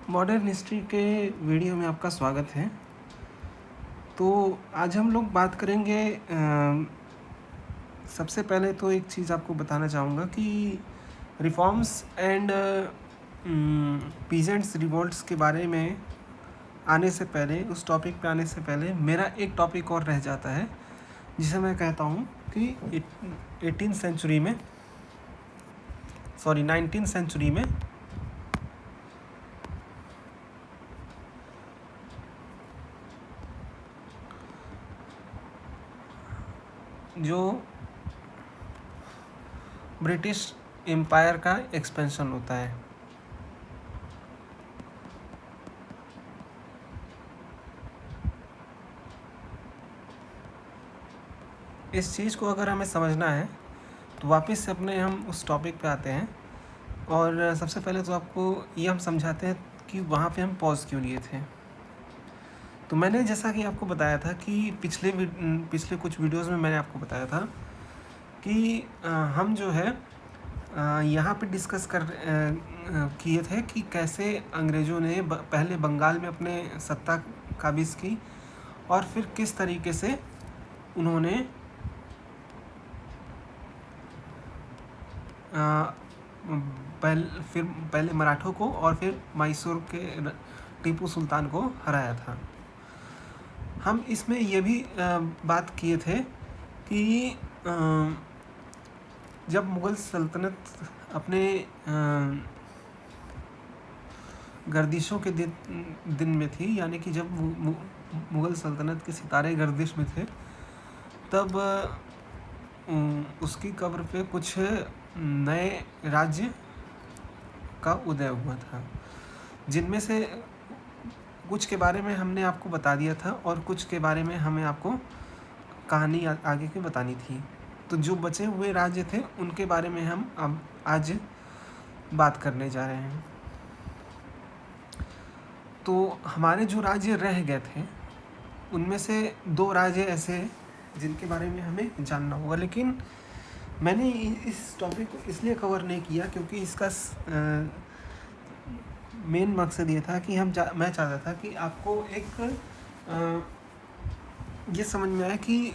Modern history के video में आपका स्वागत है। तो आज हम लोग बात करेंगे सबसे पहले तो एक चीज़ आपको बताना चाहूँगा कि रिफॉर्म्स एंड पीजेंट्स रिवोल्ट्स के बारे में आने से पहले, उस टॉपिक पे आने से पहले मेरा एक टॉपिक और रह जाता है जिसे मैं कहता हूँ कि 19th सेंचुरी में जो ब्रिटिश एम्पायर का एक्सपेंशन होता है। इस चीज़ को अगर हमें समझना है तो वापस से अपने हम उस टॉपिक पे आते हैं और सबसे पहले तो आपको ये हम समझाते हैं कि वहाँ पे हम पॉज क्यों लिए थे। तो मैंने जैसा कि आपको बताया था कि पिछले कुछ वीडियोस में मैंने आपको बताया था कि हम जो है यहाँ पे डिस्कस किए थे कि कैसे अंग्रेज़ों ने पहले बंगाल में अपने सत्ता काबिज़ की और फिर किस तरीके से उन्होंने पहले मराठों को और फिर मैसूर के टीपू सुल्तान को हराया था। हम इसमें ये भी बात किए थे कि जब मुग़ल सल्तनत अपने गर्दिशों के दिन में थी, यानी कि जब मुग़ल सल्तनत के सितारे गर्दिश में थे, तब उसकी कब्र पे कुछ नए राज्य का उदय हुआ था, जिनमें से कुछ के बारे में हमने आपको बता दिया था और कुछ के बारे में हमें आपको कहानी आगे की बतानी थी। तो जो बचे हुए राज्य थे उनके बारे में हम अब आज बात करने जा रहे हैं। तो हमारे जो राज्य रह गए थे उनमें से 2 राज्य ऐसे जिनके बारे में हमें जानना होगा, लेकिन मैंने इस टॉपिक को इसलिए कवर नहीं किया क्योंकि इसका मेन मकसद ये था कि मैं चाहता था कि आपको एक ये समझ में आए कि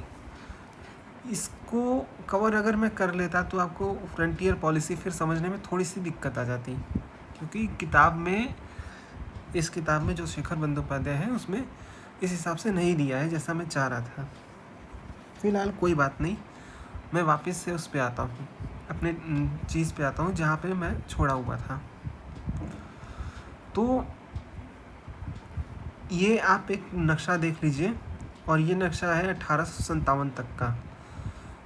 इसको कवर अगर मैं कर लेता तो आपको फ्रंटियर पॉलिसी फिर समझने में थोड़ी सी दिक्कत आ जाती, क्योंकि इस किताब में जो शेखर बंदोपाध्याय है उसमें इस हिसाब से नहीं दिया है जैसा मैं चाह रहा था। फ़िलहाल कोई बात नहीं, मैं वापस से उस पे आता हूँ, अपने चीज़ पे आता हूँ जहाँ पे मैं छोड़ा हुआ था। तो ये आप एक नक्शा देख लीजिए और ये नक्शा है 1857 तक का।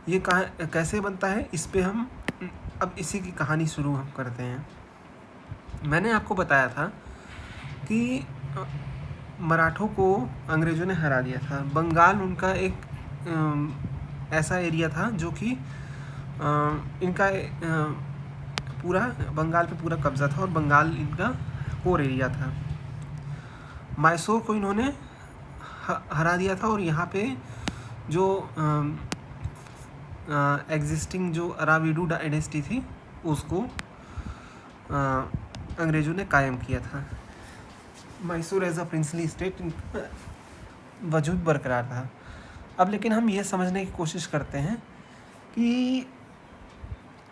ये कैसे बनता है, इस पे हम अब इसी की कहानी शुरू हम करते हैं। मैंने आपको बताया था कि मराठों को अंग्रेज़ों ने हरा दिया था। बंगाल उनका एक ऐसा एरिया था जो कि इनका पूरा बंगाल पे पूरा कब्ज़ा था और बंगाल इनका कोर एरिया था। मैसूर को इन्होंने हरा दिया था और यहाँ पे जो एग्जिस्टिंग जो अराविडू डायनेस्टी थी उसको अंग्रेज़ों ने कायम किया था। Mysore as a princely state वजूद बरकरार था। अब लेकिन हम ये समझने की कोशिश करते हैं कि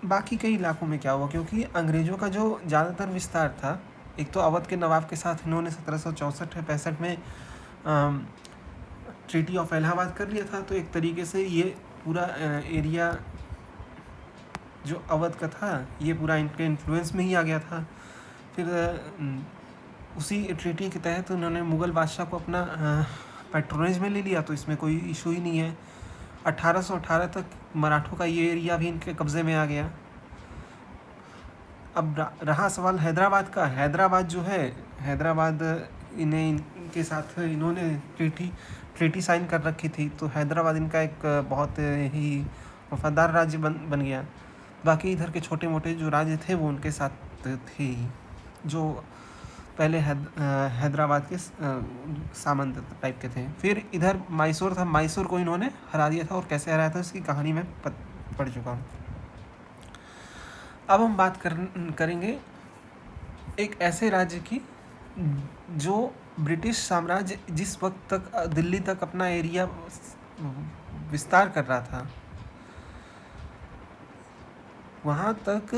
बाकी कई इलाकों में क्या हुआ, क्योंकि अंग्रेज़ों का जो ज़्यादातर विस्तार था, एक तो अवध के नवाब के साथ इन्होंने 1764-65 में ट्रीटी ऑफ इलाहाबाद कर लिया था। तो एक तरीके से ये पूरा एरिया जो अवध का था ये पूरा इनके इन्फ्लुएंस में ही आ गया था। फिर उसी ट्रीटी के तहत उन्होंने मुग़ल बादशाह को अपना पैट्रोनेज में ले लिया, तो इसमें कोई इशू ही नहीं है। 1818 तक मराठों का ये एरिया भी इनके कब्ज़े में आ गया। अब रहा सवाल हैदराबाद का। हैदराबाद जो है, हैदराबाद इनके साथ इन्होंने ट्रीटी साइन कर रखी थी, तो हैदराबाद इनका एक बहुत ही वफादार राज्य बन गया। बाकी इधर के छोटे मोटे जो राज्य थे वो उनके साथ थे, जो पहले हैदराबाद के सामंत टाइप के थे। फिर इधर मैसूर था, मैसूर को इन्होंने हरा दिया था और कैसे हराया था इसकी कहानी मैं पढ़ चुका हूँ। अब हम बात करेंगे एक ऐसे राज्य की जो ब्रिटिश साम्राज्य जिस वक्त तक दिल्ली तक अपना एरिया विस्तार कर रहा था, वहाँ तक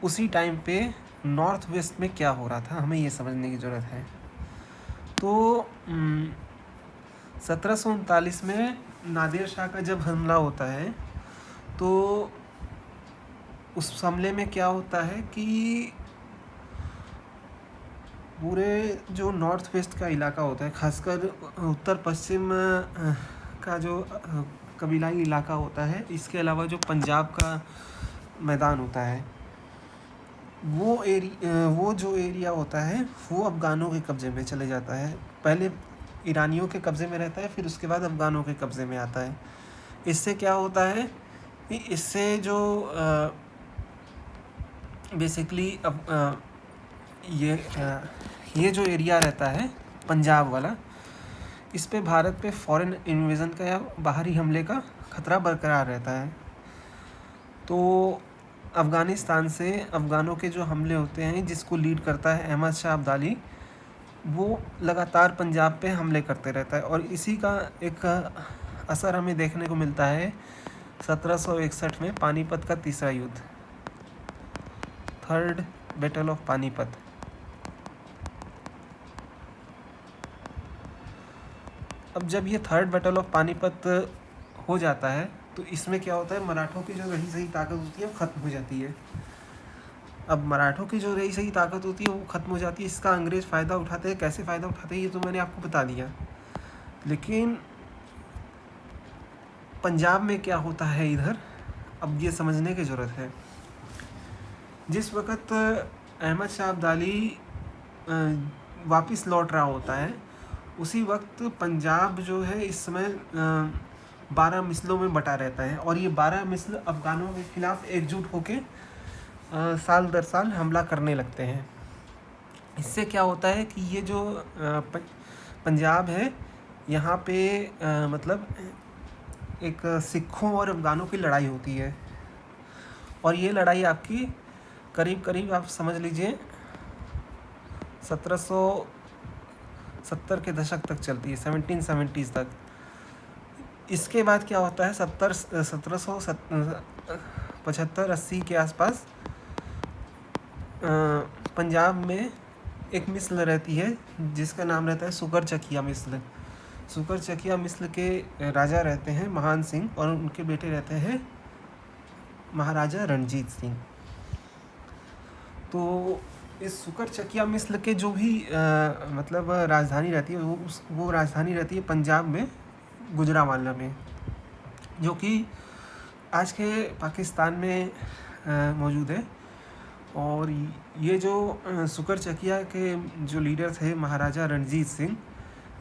उसी टाइम पे नॉर्थ वेस्ट में क्या हो रहा था, हमें ये समझने की ज़रूरत है। तो 1739 में नादिर शाह का जब हमला होता है, तो उस हमले में क्या होता है कि पूरे जो नॉर्थ वेस्ट का इलाका होता है, खासकर उत्तर पश्चिम का जो कबीलाई इलाका होता है, इसके अलावा जो पंजाब का मैदान होता है, वो जो एरिया होता है वो अफ़गानों के कब्ज़े में चले जाता है। पहले ईरानियों के कब्ज़े में रहता है, फिर उसके बाद अफ़गानों के कब्ज़े में आता है। इससे क्या होता है कि इससे जो बेसिकली अब ये जो एरिया रहता है पंजाब वाला, इस पे भारत पे फॉरेन इन्वेजन का या बाहरी हमले का ख़तरा बरकरार रहता है। तो अफ़गानिस्तान से अफ़गानों के जो हमले होते हैं, जिसको लीड करता है अहमद शाह अब्दाली, वो लगातार पंजाब पे हमले करते रहता है। और इसी का एक असर हमें देखने को मिलता है 1761 में पानीपत का तीसरा युद्ध, थर्ड बैटल ऑफ पानीपत। अब जब ये थर्ड बैटल ऑफ पानीपत हो जाता है, तो इसमें क्या होता है, मराठों की जो रही सही ताकत होती है वो ख़त्म हो जाती है। अब मराठों की जो रही सही ताकत होती है वो ख़त्म हो जाती है। इसका अंग्रेज़ फ़ायदा उठाते हैं। कैसे फ़ायदा उठाते हैं ये तो मैंने आपको बता दिया। लेकिन पंजाब में क्या होता है इधर, अब ये समझने की ज़रूरत है। जिस वक़्त अहमद शाह अब्दाली वापस लौट रहा होता है, उसी वक्त पंजाब जो है इस समय 12 मिसलों में बटा रहता है। और ये 12 मिसल अफ़गानों के ख़िलाफ़ एकजुट होकर साल दर साल हमला करने लगते हैं। इससे क्या होता है कि ये जो पंजाब है, यहाँ पे मतलब एक सिखों और अफ़गानों की लड़ाई होती है। और ये लड़ाई आपकी करीब करीब आप समझ लीजिए 1770 के दशक तक चलती है, 1770s तक। इसके बाद क्या होता है, 1775-80 के आसपास पंजाब में एक मिसल रहती है जिसका नाम रहता है सुकर चकिया मिसल। सुकर चकिया मिसल के राजा रहते हैं महान सिंह, और उनके बेटे रहते हैं महाराजा रणजीत सिंह। तो इस सुकर चकिया मिसल के जो भी मतलब राजधानी रहती है, वो राजधानी रहती है पंजाब में गुजरांवाला में, जो कि आज के पाकिस्तान में मौजूद है। और ये जो सुकर चकिया के जो लीडर थे महाराजा रणजीत सिंह,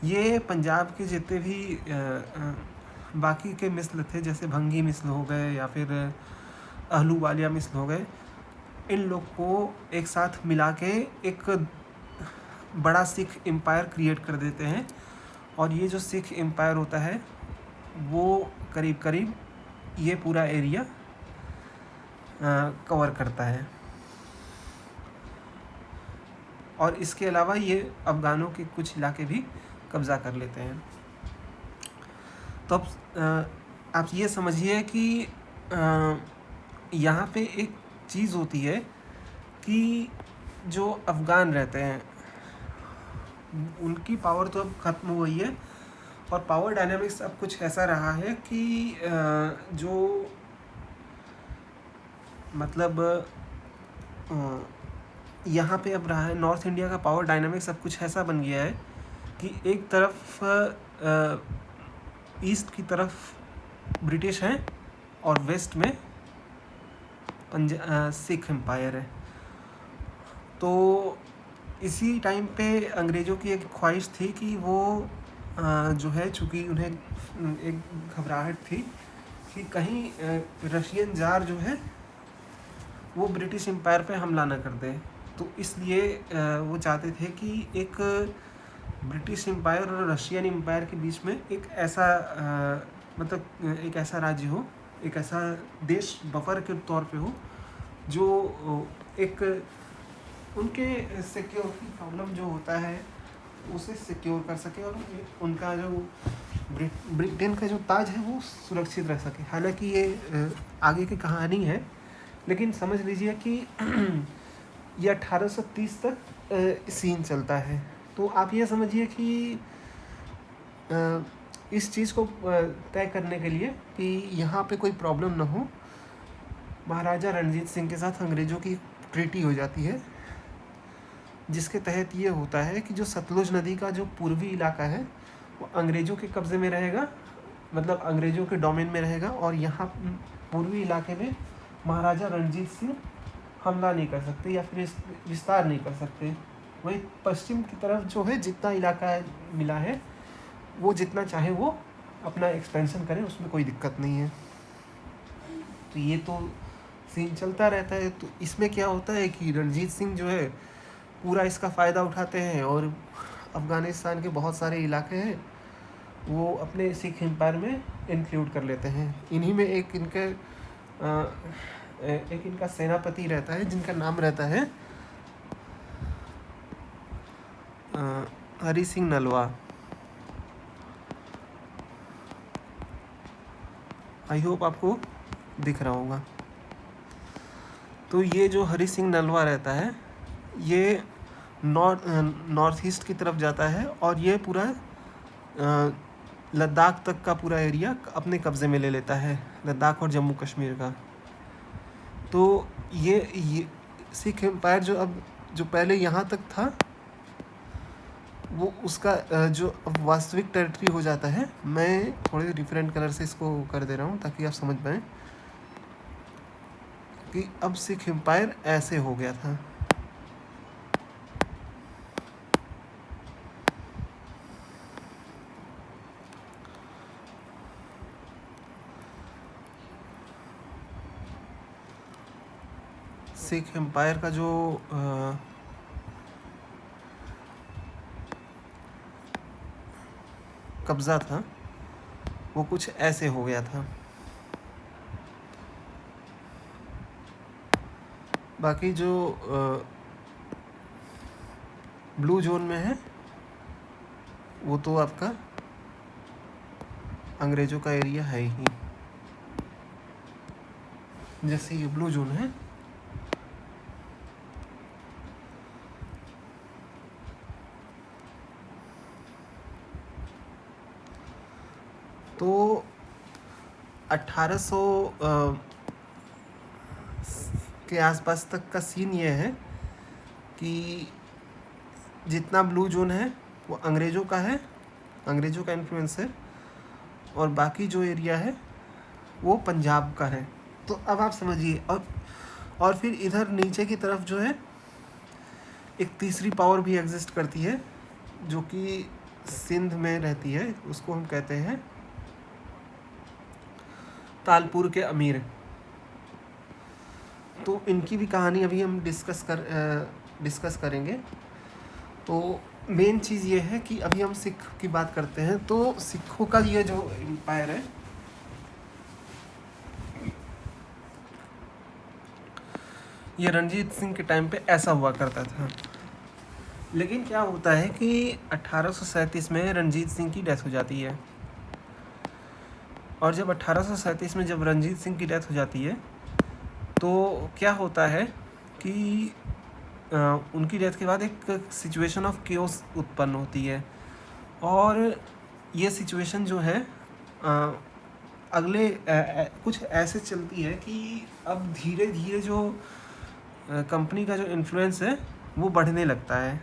ये पंजाब के जितने भी बाकी के मिसल थे, जैसे भंगी मिसल हो गए या फिर अहलूवालिया मिसल हो गए, इन लोग को एक साथ मिला के एक बड़ा सिख एम्पायर क्रिएट कर देते हैं। और ये जो सिख एम्पायर होता है वो करीब करीब ये पूरा एरिया कवर करता है। और इसके अलावा ये अफ़गानों के कुछ इलाके भी कब्ज़ा कर लेते हैं। तो अब आप ये समझिए कि यहाँ पे एक चीज़ होती है कि जो अफ़गान रहते हैं उनकी पावर तो अब ख़त्म हो गई है, और पावर डायनामिक्स अब कुछ ऐसा रहा है कि जो मतलब यहाँ पे अब रहा है, नॉर्थ इंडिया का पावर डायनामिक्स अब कुछ ऐसा बन गया है कि एक तरफ ईस्ट की तरफ ब्रिटिश हैं और वेस्ट में सिख एम्पायर है। तो इसी टाइम पे अंग्रेज़ों की एक ख्वाहिश थी कि वो जो है, चूँकि उन्हें एक घबराहट थी कि कहीं रशियन जार जो है वो ब्रिटिश एम्पायर पे हमला न कर दे। तो इसलिए वो चाहते थे कि एक ब्रिटिश एम्पायर और रशियन एम्पायर के बीच में एक ऐसा मतलब एक ऐसा राज्य हो, एक ऐसा देश बफर के तौर पे हो, जो एक उनके सिक्योरिटी प्रॉब्लम जो होता है उसे सिक्योर कर सके और उनका जो ब्रिटेन का जो ताज है वो सुरक्षित रह सके। हालांकि ये आगे की कहानी है, लेकिन समझ लीजिए कि ये 1830 तक सीन चलता है। तो आप ये समझिए कि इस चीज़ को तय करने के लिए कि यहाँ पे कोई प्रॉब्लम ना हो, महाराजा रणजीत सिंह के साथ अंग्रेज़ों की ट्रीटी हो जाती है, जिसके तहत ये होता है कि जो सतलुज नदी का जो पूर्वी इलाका है वो अंग्रेज़ों के कब्ज़े में रहेगा, मतलब अंग्रेज़ों के डोमेन में रहेगा, और यहाँ पूर्वी इलाके में महाराजा रणजीत सिंह हमला नहीं कर सकते या फिर विस्तार नहीं कर सकते। वही पश्चिम की तरफ जो है जितना इलाका मिला है वो जितना चाहे वो अपना एक्सपेंशन करें, उसमें कोई दिक्कत नहीं है। तो ये तो सीन चलता रहता है। तो इसमें क्या होता है कि रणजीत सिंह जो है पूरा इसका फ़ायदा उठाते हैं और अफ़गानिस्तान के बहुत सारे इलाके हैं वो अपने सिख एम्पायर में इंक्लूड कर लेते हैं। इन्हीं में एक इनका सेनापति रहता है जिनका नाम रहता है हरि सिंह नलवा। आई होप आपको दिख रहा होगा। तो ये जो हरि सिंह नलवा रहता है ये नॉर्थ ईस्ट की तरफ जाता है और ये पूरा लद्दाख तक का पूरा एरिया अपने कब्ज़े में ले लेता है, लद्दाख और जम्मू कश्मीर का। तो ये सिख एम्पायर जो पहले यहाँ तक था वो उसका जो वास्तविक टेरिटरी हो जाता है। मैं थोड़े डिफरेंट कलर से इसको कर दे रहा हूँ ताकि आप समझ पाएँ कि अब सिख एम्पायर ऐसे हो गया था। सिख एम्पायर का जो कब्ज़ा था वो कुछ ऐसे हो गया था। बाकी जो ब्लू जोन में है वो तो आपका अंग्रेज़ों का एरिया है ही। जैसे ये ब्लू जोन है तो 1800 के आसपास तक का सीन ये है कि जितना ब्लू जोन है वो अंग्रेज़ों का है, अंग्रेज़ों का इन्फ्लुएंस है, और बाकी जो एरिया है वो पंजाब का है। तो अब आप समझिए। और फिर इधर नीचे की तरफ जो है एक तीसरी पावर भी एग्जिस्ट करती है जो कि सिंध में रहती है, उसको हम कहते हैं तालपुर के अमीर। तो इनकी भी कहानी अभी हम डिस्कस करेंगे। तो मेन चीज़ ये है कि अभी हम सिख की बात करते हैं। तो सिखों का ये जो एम्पायर है ये रणजीत सिंह के टाइम पे ऐसा हुआ करता था। लेकिन क्या होता है कि 1837 में रणजीत सिंह की डेथ हो जाती है, और जब 1837 में जब रणजीत सिंह की डेथ हो जाती है तो क्या होता है कि उनकी डेथ के बाद एक सिचुएशन ऑफ केओस उत्पन्न होती है। और ये सिचुएशन जो है अगले कुछ ऐसे चलती है कि अब धीरे धीरे जो कंपनी का जो इन्फ्लुएंस है वो बढ़ने लगता है।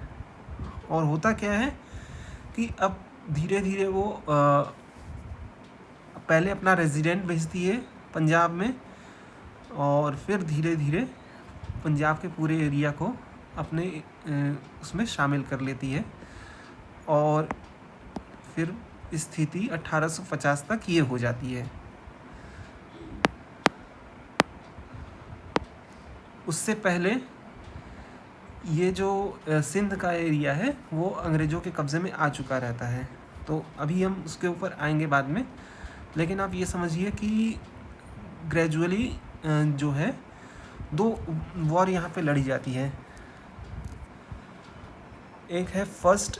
और होता क्या है कि अब धीरे धीरे वो पहले अपना रेजिडेंट भेजती है पंजाब में, और फिर धीरे धीरे पंजाब के पूरे एरिया को अपने उसमें शामिल कर लेती है। और फिर स्थिति 1850 तक ये हो जाती है। उससे पहले ये जो सिंध का एरिया है वो अंग्रेज़ों के कब्ज़े में आ चुका रहता है। तो अभी हम उसके ऊपर आएंगे बाद में। लेकिन आप ये समझिए कि ग्रेजुअली जो है 2 वॉर यहाँ पे लड़ी जाती है। एक है फर्स्ट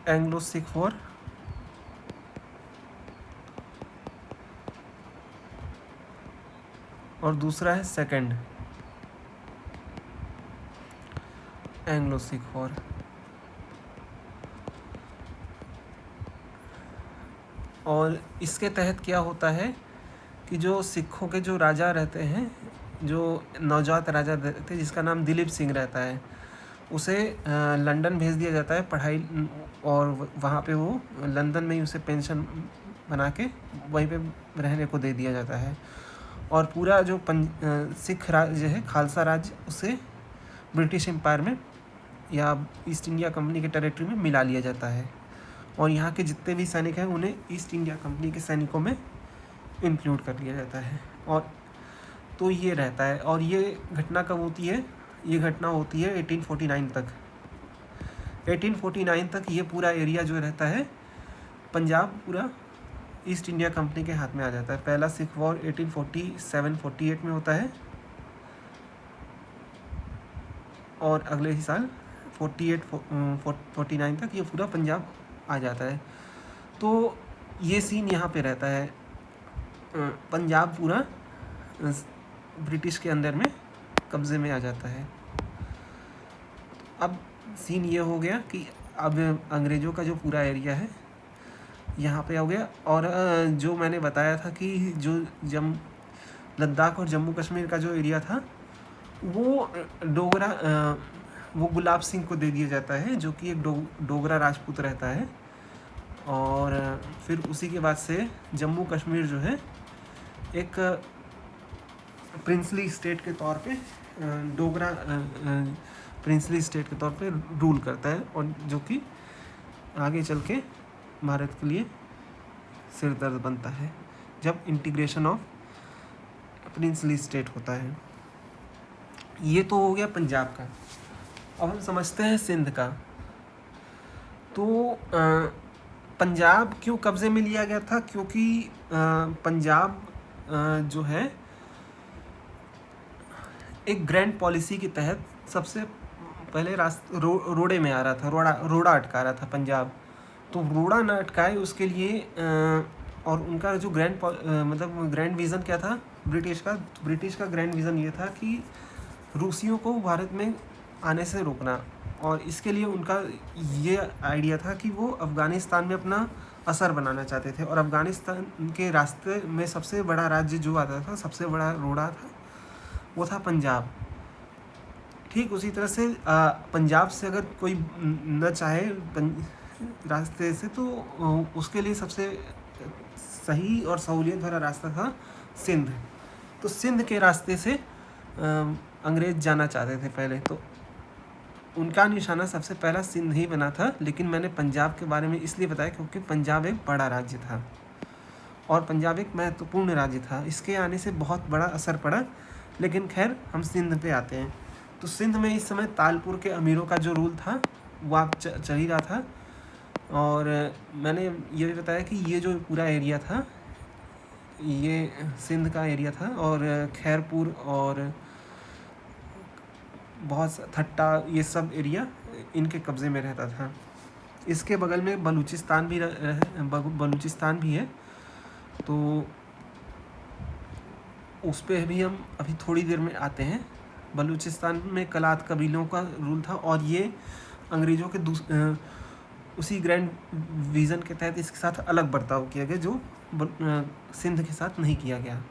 एंग्लो सिख वॉर, और दूसरा है सेकंड एंग्लो सिख वॉर। और इसके तहत क्या होता है कि जो सिखों के जो राजा रहते हैं, जो नवजात राजा रहते हैं जिसका नाम दिलीप सिंह रहता है, उसे लंदन भेज दिया जाता है पढ़ाई, और वहाँ पे वो लंदन में ही उसे पेंशन बना के वहीं पे रहने को दे दिया जाता है। और पूरा जो सिख राज्य है, खालसा राज्य, उसे ब्रिटिश एम्पायर में या ईस्ट इंडिया कंपनी के टेरिटरी में मिला लिया जाता है। और यहाँ के जितने भी सैनिक हैं उन्हें ईस्ट इंडिया कंपनी के सैनिकों में इंक्लूड कर लिया जाता है। और तो ये रहता है। और ये घटना कब होती है? ये घटना होती है 1849 तक। 1849 तक ये पूरा एरिया जो रहता है पंजाब पूरा ईस्ट इंडिया कंपनी के हाथ में आ जाता है। पहला सिख वॉर 1847-48 में होता है, और अगले ही साल 48-49 तक ये पूरा पंजाब आ जाता है। तो ये सीन यहाँ पे रहता है, पंजाब पूरा ब्रिटिश के अंदर में कब्जे में आ जाता है। अब सीन ये हो गया कि अब अंग्रेज़ों का जो पूरा एरिया है यहाँ पे हो गया। और जो मैंने बताया था कि जो लद्दाख और जम्मू कश्मीर का जो एरिया था वो वो गुलाब सिंह को दे दिया जाता है, जो कि एक डोगरा राजपूत रहता है। और फिर उसी के बाद से जम्मू कश्मीर जो है एक प्रिंसली स्टेट के तौर पे डोगरा प्रिंसली स्टेट के तौर पे रूल करता है, और जो कि आगे चल के भारत के लिए सिरदर्द बनता है जब इंटीग्रेशन ऑफ प्रिंसली स्टेट होता है। ये तो हो गया पंजाब का। अब हम समझते हैं सिंध का। तो पंजाब क्यों कब्जे में लिया गया था? क्योंकि पंजाब जो है एक ग्रैंड पॉलिसी के तहत सबसे पहले रोड़े में आ रहा था, रोड़ा अटका रहा था पंजाब। तो रोड़ा ना अटकाए उसके लिए और उनका जो ग्रैंड विज़न क्या था ब्रिटिश का ग्रैंड विज़न ये था कि रूसियों को भारत में आने से रोकना। और इसके लिए उनका ये आइडिया था कि वो अफ़गानिस्तान में अपना असर बनाना चाहते थे। और अफ़गानिस्तान के रास्ते में सबसे बड़ा राज्य जो आता था, सबसे बड़ा रोड़ा था, वो था पंजाब। ठीक उसी तरह से पंजाब से अगर कोई न चाहे रास्ते से, तो उसके लिए सबसे सही और सहूलियत भरा रास्ता था सिंध। तो सिंध के रास्ते से अंग्रेज़ जाना चाहते थे पहले, तो उनका निशाना सबसे पहला सिंध ही बना था। लेकिन मैंने पंजाब के बारे में इसलिए बताया क्योंकि पंजाब एक बड़ा राज्य था और पंजाब एक महत्वपूर्ण राज्य था। इसके आने से बहुत बड़ा असर पड़ा। लेकिन खैर हम सिंध पे आते हैं। तो सिंध में इस समय तालपुर के अमीरों का जो रूल था वो आप चल ही रहा था। और मैंने ये भी बताया कि ये जो पूरा एरिया था ये सिंध का एरिया था, और खैरपुर और बहुत थट्टा ये सब एरिया इनके कब्ज़े में रहता था। इसके बगल में बलूचिस्तान भी है, तो उस पर भी हम अभी थोड़ी देर में आते हैं। बलूचिस्तान में कलात कबीलों का रूल था, और ये अंग्रेज़ों के उसी ग्रैंड विज़न के तहत इसके साथ अलग बर्ताव किया गया जो सिंध के साथ नहीं किया गया।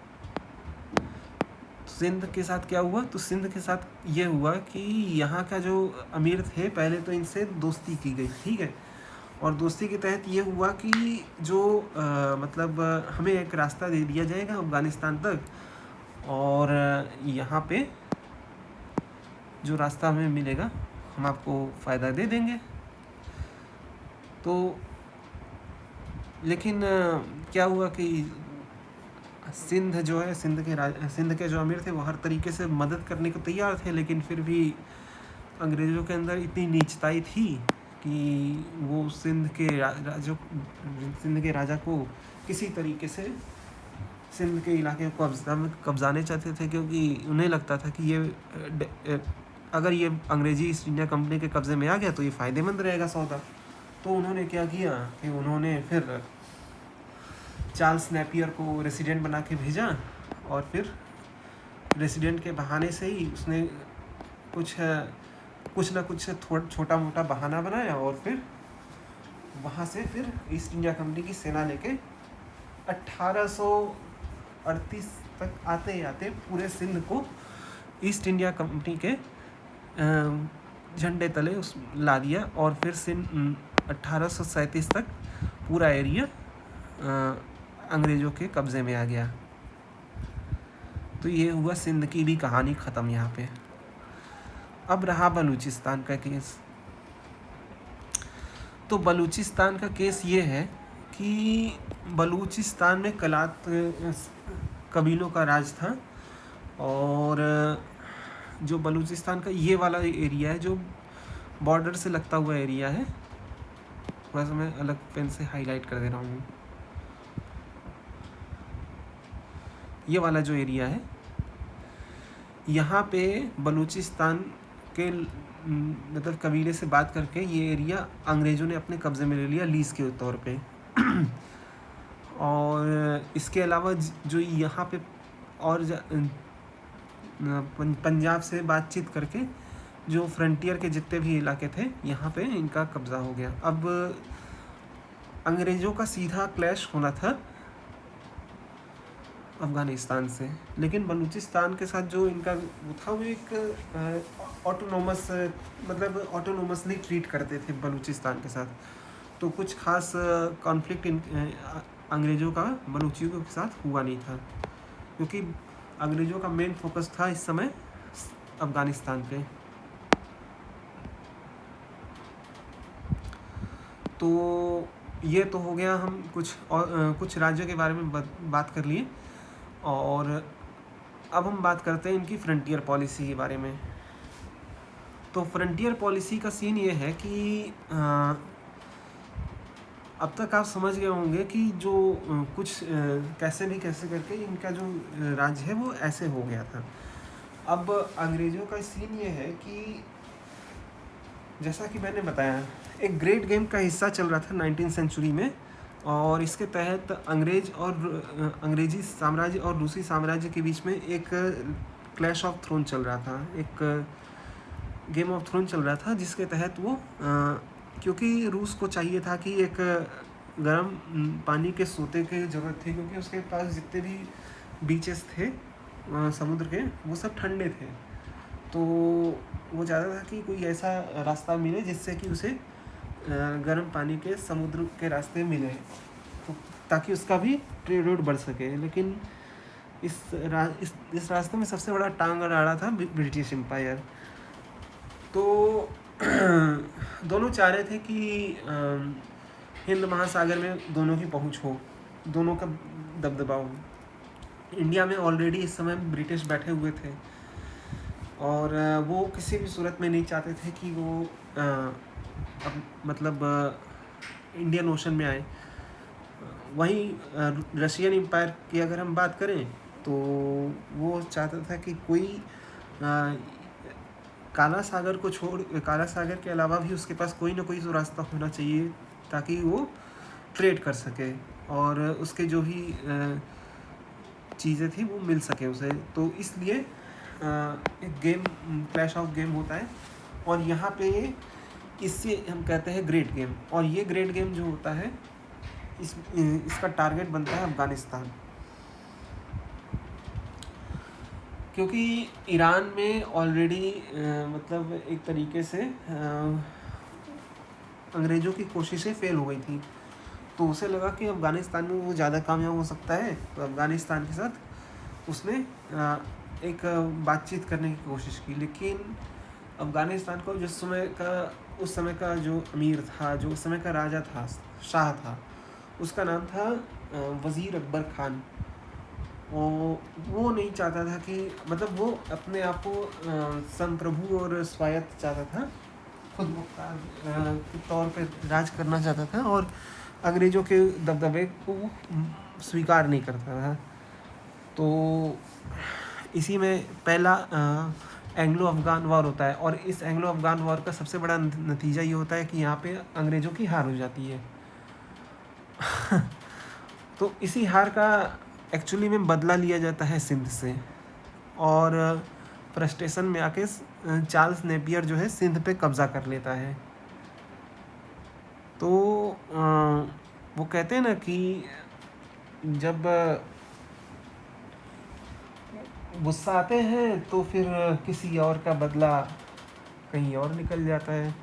सिंध के साथ क्या हुआ? तो सिंध के साथ ये हुआ कि यहाँ का जो अमीर थे पहले तो इनसे दोस्ती की गई, ठीक है। और दोस्ती के तहत ये हुआ कि जो हमें एक रास्ता दे दिया जाएगा अफ़गानिस्तान तक, और यहाँ पे जो रास्ता हमें मिलेगा हम आपको फ़ायदा दे देंगे। तो लेकिन क्या हुआ कि सिंध जो है सिंध के जो अमीर थे वो हर तरीके से मदद करने को तैयार थे, लेकिन फिर भी अंग्रेज़ों के अंदर इतनी नीचताई थी कि वो सिंध के राजा को किसी तरीके से सिंध के इलाके को कब्जाने चाहते थे, क्योंकि उन्हें लगता था कि ये अगर ये अंग्रेज़ी ईस्ट इंडिया कंपनी के कब्ज़े में आ गया तो ये फ़ायदेमंद रहेगा सौदा। तो उन्होंने क्या किया कि उन्होंने फिर चार्ल्स नेपियर को रेसिडेंट बना के भेजा, और फिर रेसिडेंट के बहाने से ही उसने कुछ ना कुछ छोटा मोटा बहाना बनाया, और फिर वहाँ से फिर ईस्ट इंडिया कंपनी की सेना लेके 1838 तक आते आते पूरे सिंध को ईस्ट इंडिया कंपनी के झंडे तले ला दिया, और फिर सिंध 1837 तक पूरा एरिया अंग्रेज़ों के कब्ज़े में आ गया। तो ये हुआ सिंध की भी कहानी ख़त्म यहाँ पे। अब रहा बलूचिस्तान का केस। तो बलूचिस्तान का केस ये है कि बलूचिस्तान में कलात कबीलों का राज था, और जो बलूचिस्तान का ये वाला एरिया है जो बॉर्डर से लगता हुआ एरिया है, थोड़ा सा मैं अलग पेन से हाईलाइट कर दे रहा हूँ। ये वाला जो एरिया है, यहाँ पे बलूचिस्तान के मतलब कबीले से बात करके ये एरिया अंग्रेज़ों ने अपने कब्ज़े में ले लिया लीज़ के तौर पे। और इसके अलावा जो यहाँ पे और पंजाब से बातचीत करके जो फ्रंटियर के जितने भी इलाके थे यहाँ पे इनका कब्ज़ा हो गया। अब अंग्रेज़ों का सीधा क्लैश होना था अफ़गानिस्तान से, लेकिन बलूचिस्तान के साथ जो इनका वो था वो एक ऑटोनोमस मतलब ऑटोनोमसली ट्रीट करते थे बलूचिस्तान के साथ। तो कुछ खास कॉन्फ्लिक्ट अंग्रेज़ों का बलूचियों के साथ हुआ नहीं था, क्योंकि अंग्रेज़ों का मेन फोकस था इस समय अफ़गानिस्तान पे। तो ये तो हो गया, हम कुछ राज्यों के बारे में बात कर लिए, और अब हम बात करते हैं इनकी फ्रंटियर पॉलिसी के बारे में। तो फ्रंटियर पॉलिसी का सीन ये है कि अब तक आप समझ गए होंगे कि जो कुछ कैसे करके इनका जो राज्य है वो ऐसे हो गया था। अब अंग्रेज़ों का सीन ये है कि जैसा कि मैंने बताया, एक ग्रेट गेम का हिस्सा चल रहा था 19वीं सेंचुरी में, और इसके तहत अंग्रेजी साम्राज्य और रूसी साम्राज्य के बीच में एक क्लैश ऑफ थ्रोन चल रहा था, एक गेम ऑफ थ्रोन चल रहा था, जिसके तहत वो क्योंकि रूस को चाहिए था कि एक गर्म पानी के सोते की ज़रूरत थी, क्योंकि उसके पास जितने भी बीचेस थे समुद्र के वो सब ठंडे थे। तो वो चाहता था कि कोई ऐसा रास्ता मिले जिससे कि उसे गर्म पानी के समुद्र के रास्ते मिले, तो ताकि उसका भी ट्रेड रूट बढ़ सके। लेकिन इस रास्ते में सबसे बड़ा टांग अड़ाड़ा था ब्रिटिश एम्पायर। तो दोनों चाह रहे थे कि हिंद महासागर में दोनों की पहुंच हो, दोनों का दबदबा हो। इंडिया में ऑलरेडी इस समय ब्रिटिश बैठे हुए थे, और वो किसी भी सूरत में नहीं चाहते थे कि वो मतलब इंडियन ओशन में आए। वहीं रशियन एम्पायर की अगर हम बात करें तो वो चाहता था कि कोई काला सागर के अलावा भी उसके पास कोई ना कोई तो रास्ता होना चाहिए ताकि वो ट्रेड कर सके, और उसके जो भी चीज़ें थी वो मिल सके उसे। तो इसलिए एक गेम क्लैश ऑफ गेम होता है, और यहाँ पे इससे हम कहते हैं ग्रेट गेम। और ये ग्रेट गेम जो होता है इसका टारगेट बनता है अफ़गानिस्तान, क्योंकि ईरान में ऑलरेडी मतलब एक तरीके से अंग्रेज़ों की कोशिशें फेल हो गई थी। तो उसे लगा कि अफ़गानिस्तान में वो ज़्यादा कामयाब हो सकता है, तो अफ़गानिस्तान के साथ उसने एक बातचीत करने की कोशिश की। लेकिन अफ़गानिस्तान को उस समय का जो अमीर था, जो उस समय का राजा था, शाह था, उसका नाम था वज़ीर अकबर खान। वो नहीं चाहता था कि मतलब वो अपने आप को संप्रभु और स्वायत्त चाहता था, खुद मुख्तार के तौर पे राज करना चाहता था, और अंग्रेज़ों के दबदबे को स्वीकार नहीं करता था। तो इसी में पहला एंग्लो अफ़गान वॉर होता है, और इस एंग्लो अफ़गान वॉर का सबसे बड़ा नतीजा ये होता है कि यहाँ पे अंग्रेज़ों की हार हो जाती है। तो इसी हार का एक्चुअली में बदला लिया जाता है सिंध से, और फ्रस्ट्रेशन में आके चार्ल्स नेपियर जो है सिंध पे कब्ज़ा कर लेता है। तो वो कहते हैं ना कि जब गुस्सा आते हैं तो फिर किसी और का बदला कहीं और निकल जाता है।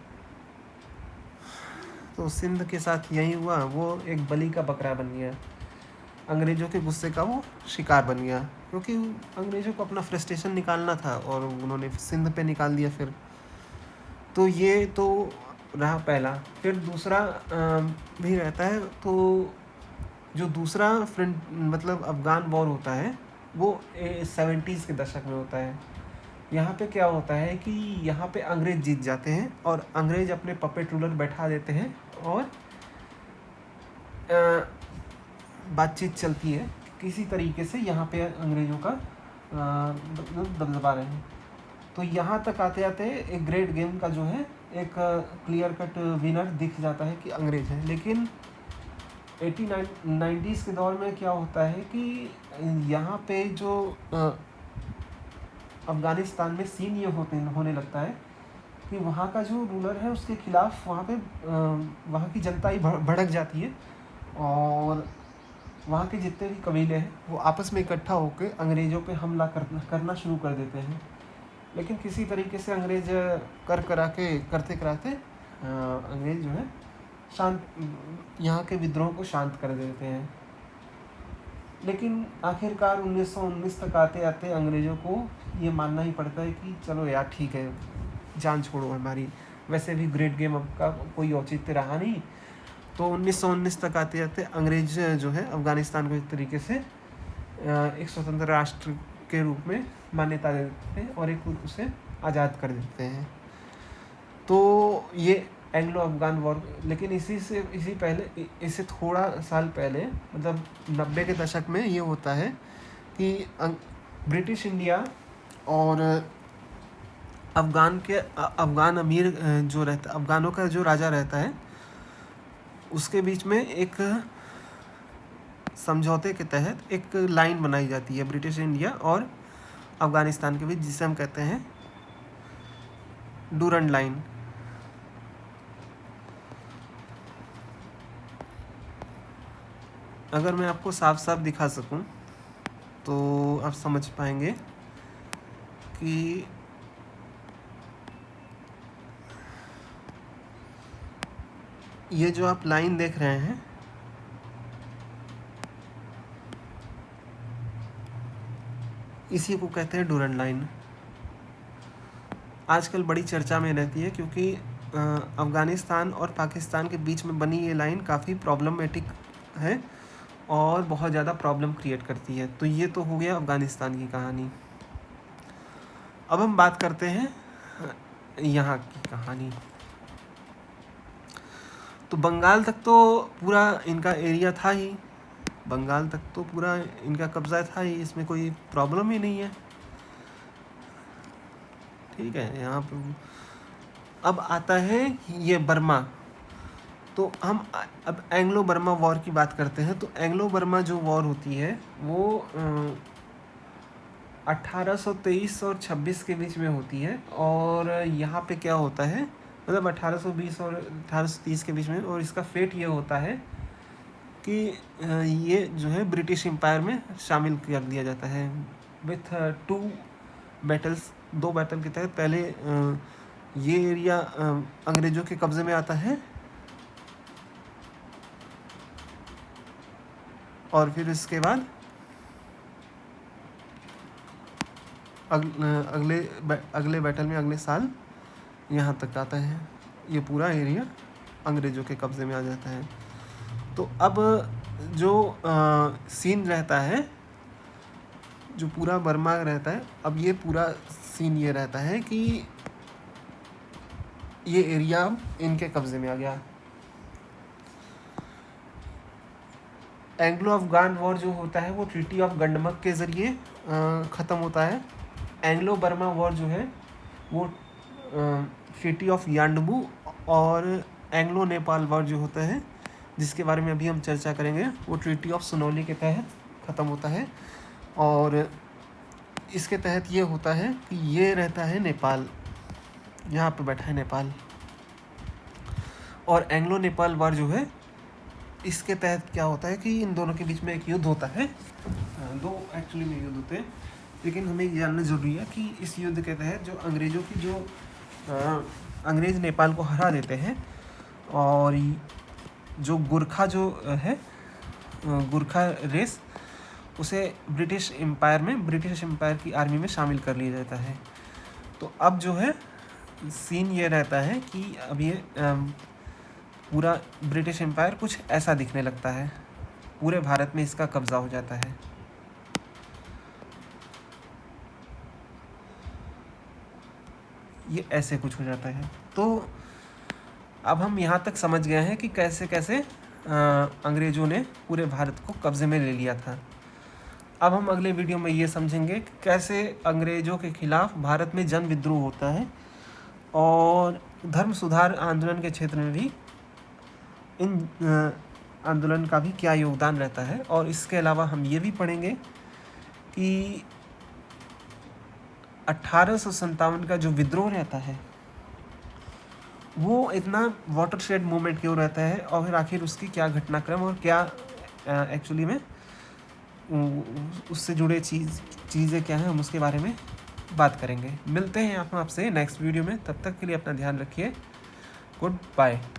तो सिंध के साथ यही हुआ, वो एक बलि का बकरा बन गया, अंग्रेज़ों के गुस्से का वो शिकार बन गया, क्योंकि अंग्रेज़ों को अपना फ्रस्ट्रेशन निकालना था और उन्होंने सिंध पे निकाल दिया फिर। तो ये तो रहा पहला। फिर दूसरा भी रहता है। तो जो दूसरा फ्रंट मतलब अफ़गान वॉर होता है वो 70s के दशक में होता है। यहाँ पे क्या होता है कि यहाँ पे अंग्रेज़ जीत जाते हैं और अंग्रेज़ अपने पपेट रूलर बैठा देते हैं, और बातचीत चलती है किसी तरीके से यहाँ पे अंग्रेज़ों का दबदबा रहे हैं। तो यहाँ तक आते आते एक ग्रेट गेम का जो है एक क्लियर कट विनर दिख जाता है कि अंग्रेज़ हैं। लेकिन 90s के दौर में क्या होता है कि यहाँ पे जो अफ़गानिस्तान में सीन ये होने लगता है कि वहाँ का जो रूलर है उसके खिलाफ वहाँ पे वहाँ की जनता ही भड़क जाती है, और वहाँ के जितने भी कबीले हैं वो आपस में इकट्ठा होकर अंग्रेज़ों पे हमला करना शुरू कर देते हैं। लेकिन किसी तरीके से अंग्रेज़ करते कराते अंग्रेज़ जो है यहाँ के विद्रोह को शांत कर देते हैं। लेकिन आखिरकार 1919 तक आते आते अंग्रेज़ों को ये मानना ही पड़ता है कि चलो यार ठीक है, जान छोड़ो हमारी, वैसे भी ग्रेट गेम अब का कोई औचित्य रहा नहीं। तो 1919 तक आते आते अंग्रेज़ जो है अफ़गानिस्तान को एक तरीके से एक स्वतंत्र राष्ट्र के रूप में मान्यता दे देते हैं और एक उसे आज़ाद कर देते हैं। तो ये एंग्लो अफ़गान वॉर। लेकिन इससे थोड़ा साल पहले मतलब 90 के दशक में ये होता है कि ब्रिटिश इंडिया और अफ़गान अमीर जो रहता, अफ़गानों का जो राजा रहता है, उसके बीच में एक समझौते के तहत एक लाइन बनाई जाती है ब्रिटिश इंडिया और अफ़गानिस्तान के बीच, जिसे हम कहते हैं डूरंड लाइन। अगर मैं आपको साफ साफ दिखा सकूं तो आप समझ पाएंगे कि ये जो आप लाइन देख रहे हैं, इसी को कहते हैं डूरंड लाइन। आजकल बड़ी चर्चा में रहती है क्योंकि अफ़गानिस्तान और पाकिस्तान के बीच में बनी ये लाइन काफ़ी प्रॉब्लमेटिक है और बहुत ज़्यादा प्रॉब्लम क्रिएट करती है। तो ये तो हो गया अफ़गानिस्तान की कहानी। अब हम बात करते हैं यहाँ की कहानी। तो बंगाल तक तो पूरा इनका एरिया था ही, बंगाल तक तो पूरा इनका कब्ज़ा था ही, इसमें कोई प्रॉब्लम ही नहीं है। ठीक है, यहाँ पर अब आता है ये बर्मा। तो हम अब एंग्लो बर्मा वॉर की बात करते हैं। तो एंग्लो बर्मा जो वॉर होती है वो 1823 और 26 के बीच में होती है। और यहाँ पे क्या होता है, मतलब 1820 और 1830 के बीच में, और इसका फेट ये होता है कि ये जो है ब्रिटिश एम्पायर में शामिल कर दिया जाता है विथ 2 बैटल्स। 2 बैटल के तहत पहले ये एरिया अंग्रेज़ों के कब्ज़े में आता है, और फिर इसके बाद अगले बैटल में अगले साल यहाँ तक आता है, ये पूरा एरिया अंग्रेज़ों के कब्ज़े में आ जाता है। तो अब जो सीन रहता है, जो पूरा बर्मा रहता है, अब ये पूरा सीन ये रहता है कि ये एरिया इनके कब्ज़े में आ गया। एंग्लो अफगान वॉर जो होता है वो ट्रीटी ऑफ गंडमक के ज़रिए ख़त्म होता है। एंग्लो बर्मा वॉर जो है वो ट्रीटी ऑफ यांडबू और एंग्लो नेपाल वॉर जो होता है जिसके बारे में अभी हम चर्चा करेंगे वो ट्रीटी ऑफ सुनौली के तहत ख़त्म होता है। और इसके तहत ये होता है कि ये रहता है नेपाल, यहाँ पे बैठा है नेपाल। और एंग्लो नेपाल वॉर जो है इसके तहत क्या होता है कि इन दोनों के बीच में एक युद्ध होता है, दो एक्चुअली में युद्ध होते हैं, लेकिन हमें ये जानना ज़रूरी है कि इस युद्ध के तहत जो अंग्रेज़ों की जो अंग्रेज़ नेपाल को हरा देते हैं और जो गुरखा जो है गुरखा रेस उसे ब्रिटिश एम्पायर की आर्मी में शामिल कर लिया जाता है। तो अब जो है सीन ये रहता है कि अब ये पूरा ब्रिटिश एम्पायर कुछ ऐसा दिखने लगता है, पूरे भारत में इसका कब्ज़ा हो जाता है। ये ऐसे कुछ हो जाता है। तो अब हम यहाँ तक समझ गए हैं कि कैसे कैसे अंग्रेज़ों ने पूरे भारत को कब्ज़े में ले लिया था। अब हम अगले वीडियो में ये समझेंगे कि कैसे अंग्रेज़ों के खिलाफ भारत में जन विद्रोह होता है और धर्म सुधार आंदोलन के क्षेत्र में भी इन आंदोलन का भी क्या योगदान रहता है। और इसके अलावा हम ये भी पढ़ेंगे कि 1857 का जो विद्रोह रहता है वो इतना वाटरशेड मूवमेंट क्यों रहता है और फिर आखिर उसकी क्या घटनाक्रम और क्या एक्चुअली में उससे जुड़े चीज़ें क्या हैं, हम उसके बारे में बात करेंगे। मिलते हैं आपसे नेक्स्ट वीडियो में, तब तक के लिए अपना ध्यान रखिए। Good bye.